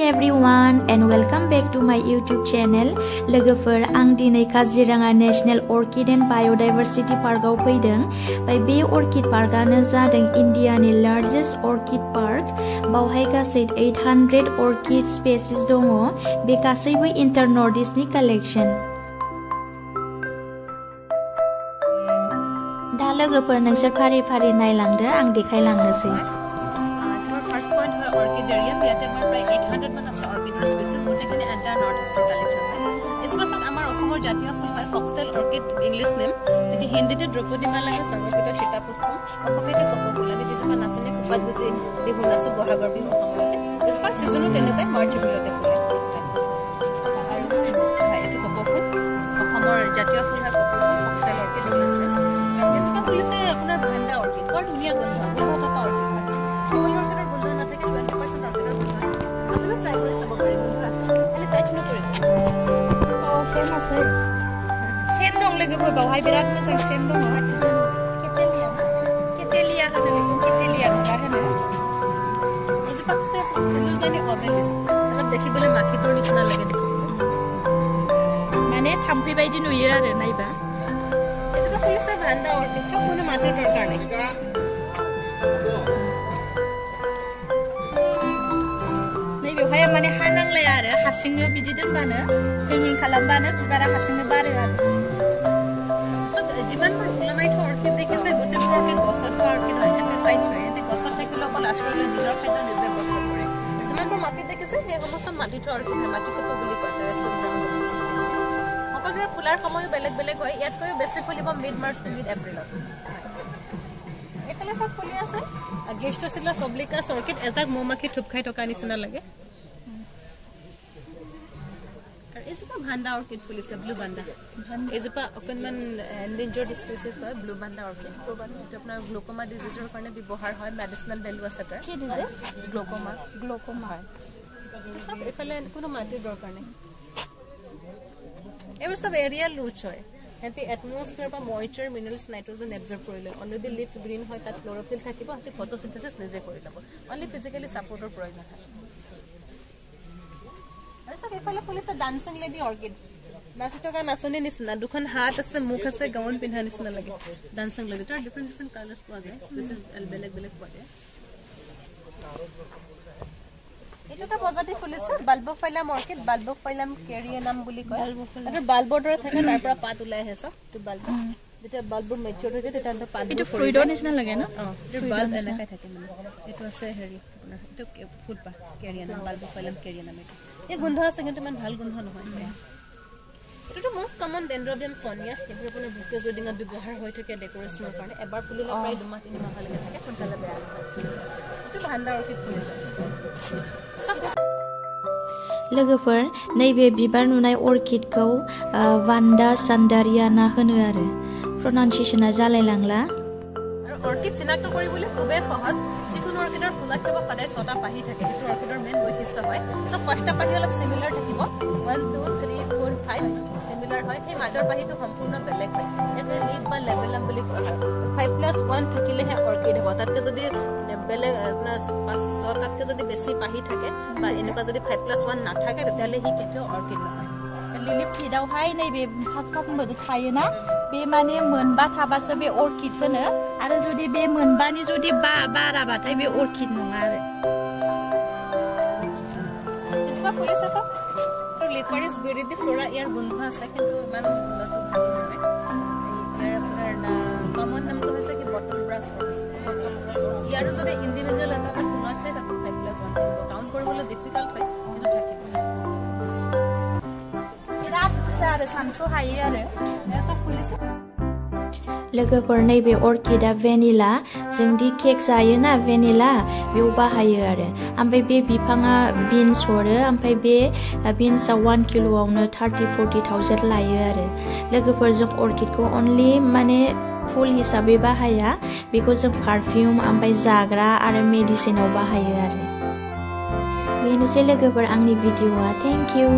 everyone and welcome back to my YouTube channel. लोगोफोर आं दिनै काजिरङा नेशनेल अर्किड एन्ड बायोडाइभारसिटी पार्कआव फैदों। बे अर्किड पार्कआनो जादों इन्डियानि लार्जेस्ट अर्किड पार्क। बावहाय गासै 800 अर्किड स्पेसिस दङ। बे गासैबो इंटर नर्थ ईस्टनि कालेक्शन। दा लोगोफोर नोंसोर फारि फारि नायलांदो, आं देखायलांनोसै। First point है orchidarium याते हमारे प्राय 800 मान আছে orchid species গোটেখিনি এন্টাৰ নৰ্থ ইষ্টৰ কালেকচন হয়। ইটস পাছত আমাৰ অসমৰ জাতীয় ফুল হয় ফক্সটেল অৰ্কিড ইংলিছ নেম। এটি হিন্দীতে দ্ৰৌপদীমালাকে সংৰক্ষিত সীতাপুষ্পম, অসমীয়াতে কপৌফুল। আমি যিজোপা নাচনী খোপাত গুজি বিহু নাচো বহাগৰ বিহু সময়তে। ইটস পাছ সিজনো তেনেকৈ মাৰ্চ এপ্ৰিলতে ফুলে। আৰু এইটো কপৌফুল, অসমৰ জাতীয় ফুল হয় কপৌফুল ফক্সটেল অৰ্কিড ইংলিছ নেম। যিজোপা ফুল আছে আপোনাৰ ভাণ্ডা অৰ্কিড, বৰ ধুনীয়া গোন্ধ থকা অৰ্কিড হয়। Sen dong lagi berbawah berat macam sen dong macam ketelia kan itu ketelia kan itu pak saya selalu jadi obelis kalau dekhi boleh maki tu di sana lagi mana thampi bayi di nuya ada naiba itu pak polis saya banda orang cak punya mata dorkar nih बेवहाय माने हानांलाय आरो हारसिंनो बिदि दोनबानो hanging खालामबानो बिबारा हारसिंनो बारो आरो सब जिमानफोर उलामायथ अर्किड देখিছে গোটেইবোৰ अर्किड গছত अर्किड হয় এনে ফাইট হয় এনে গছত থাকিলে অকল আশ্ৰয়লৈ নিজৰ খাদ্য নিজে বস্ত কৰে যিমানবোৰ মাটি দেখিছে সেই সমস্ত মাটিটো अर्किड হয় মাটি কপ বুলি কয় ৰেষ্টুৰেণ্ট সকলোৰে ফুলাৰ সময় বেলেগ বেলেগ হয় ইয়াতকৈ বেছি ফুলিব মিড মাৰ্চ টু মিড এপ্ৰিলত এফালে সব ফুলি আছে গেষ্টচিলাছ অব্লিকাছ অৰ্কিড এজাক মৌমাখি থুপ খাই থকা নিচিনা লাগে এজোপা ভাণ্ডা অৰ্কিড ফুলিছে ব্লু ভাণ্ডা এজোপা অকনমান এন্ডেঞ্জাৰ্ড স্পেচিছ হয় ব্লু ভাণ্ডা অৰ্কিড এইটো আপোনাৰ গ্লোকোমা ডিজিজৰ কাৰণে ব্যৱহাৰ হয় মেডিচিনেল ভেলু আছে তাৰ কি ডিজিজ গ্লোকোমা হয় সব এফালে কোনো মাটিৰ দৰকাৰ নাই এইবোৰ সব এৰিয়াল ৰুটছ হয় এতি এটমস্ফিয়াৰ বা ময়েশ্চাৰ মিনাৰেলছ নাইট্ৰজেন এবজৰ্ব কৰি লয় অনলি দি লিফ গ্ৰীন হয় তাত ক্লোৰোফিল থাকিব এতি ফটোসিনথেসিস নিজে কৰি ল'ব অনলি ফিজিক্যালি সাপোৰ্টৰ প্ৰয়োজন হয় সব এফালে ফুলিছে ডান্সিং লেডি অৰ্কিড নাচি থকা নাচনী নিচিনা দুখন হাত আছে মুখ আছে গাউন পিন্ধা নিচিনা লাগে ডান্সিং লেডি তাৰ ডিফাৰেন্ট কালাৰ্স পোৱা যায় স্পেচিছ বেলেগ বেলেগ পোৱা যায় এটা প্ৰজাতি ফুলিছে বাল্বোফাইলাম অৰ্কিড বাল্বোফাইলাম কেৰিয়ানাম বুলি কয় এটা বাল্বৰ দৰে থাকে তাৰ পৰা পাত ওলাই আহে সব তো বাল্ব যেতিয়া বাল্বৰ মেচিউৰ হৈ যায় তেতিয়া তাৰ পাত এইটো ফ্ৰুইডৰ নিচিনা লাগে না এইটো বাল্ব এনেকৈ থাকে মানে এইটো আছে হেৰি এইটো ফুটপা কেৰিয়ানাম বাল্বোফাইলাম কেৰিয়ানাম এই গোন্ধ আছে কিন্তু ইমান ভাল গোন্ধ নহয় এইটো মোস্ট কমন ডেন্ড্ৰবিয়াম সোনিয়া এইটো আপোনাৰ বুকে জডিঙত ব্যৱহাৰ হৈ থাকে ডেকোৰেশ্যনৰ কাৰণে এবাৰ ফুলিলে প্ৰায় 2 মাহ 3 মাহ লাগে থাকে সোনকালে বেয়া এইটো ভাণ্ডা অৰ্কিড ফুলিছে लोगोफोर नैबे बिबार नुनाय अर्किडखौ वान्डा सान्डारियाना होनो आरो प्रनाउन्सिएशना जालायलांला আৰু অৰ্কিড চিনাক্ত কৰিবলৈ খুবেই সহজ যিকোনো অৰ্কিডৰ ফুলত চাবা সদায় 6টা পাহি থাকে সেইটো অৰ্কিডৰ মেইন বৈশিষ্ট্য হয় তো 5টা পাহি অলপ সিমিলাৰ থাকিব 1 2 3 4 5 সিমিলাৰ হয় সেই মাজৰ পাহিটো সম্পূৰ্ণ বেলেগ হয় একে লিগ বা লেভেলাম বুলি কোৱা হয় 5+1 থাকিলেহে অৰ্কিড হ'ব তাতকে যদি বেলেগ আপোনাৰ 5 তাতকে যদি বেছি পাহি থাকে বা এনেকুৱা যদি 5+1 নাথাকে তেতিয়ালে হি কেতিয়াও অৰ্কিড নহয় लिलिप फिडावहाय नैबे फाक मोन थायोना बे माने मोनबा थाबासो बे अर्किड होनो आरो जुदि बे मोनबानि जुदि बाराबाथाय बे अर्किड नङा आरो इसबा पुलिस আছে তো লিপারিস বেরিদি ফ্লোরা ইয়ার বন্ধু আছে কিন্তু ইমান গুণটো ভাল নহয় ইয়াৰ আপোনাৰ কমন নামটো হৈছে কি বটল ব্ৰাছ ইয়াৰ যদি ইন্ডিভিজুয়াল এটা ফুল আছে তাতে 5+1 কাউন্ট কৰিবলৈ ডিফিকাল্ট হয় কিন্তু থাকিব लोगोफोर नैबे अर्किडा भेनिला जोंदि केक जायोना भेनिला बेयाव बाहायो आरो ओमफ्राय बे बिफाङा बिन्स हरो ओमफ्राय बे बिन्सआ 1 किल'आवनो 30-40,000 लायो आरो लोगोफोर जों अर्किडखौ अनलि माने फुल हिसाबै बाहाया बेखौ जों पारफिउम ओमफ्राय जाग्रा आरो मेडिसिनाव बाहायो आरो बेनोसै लोगोफोर आंनि भिडिअआ थेंक इउ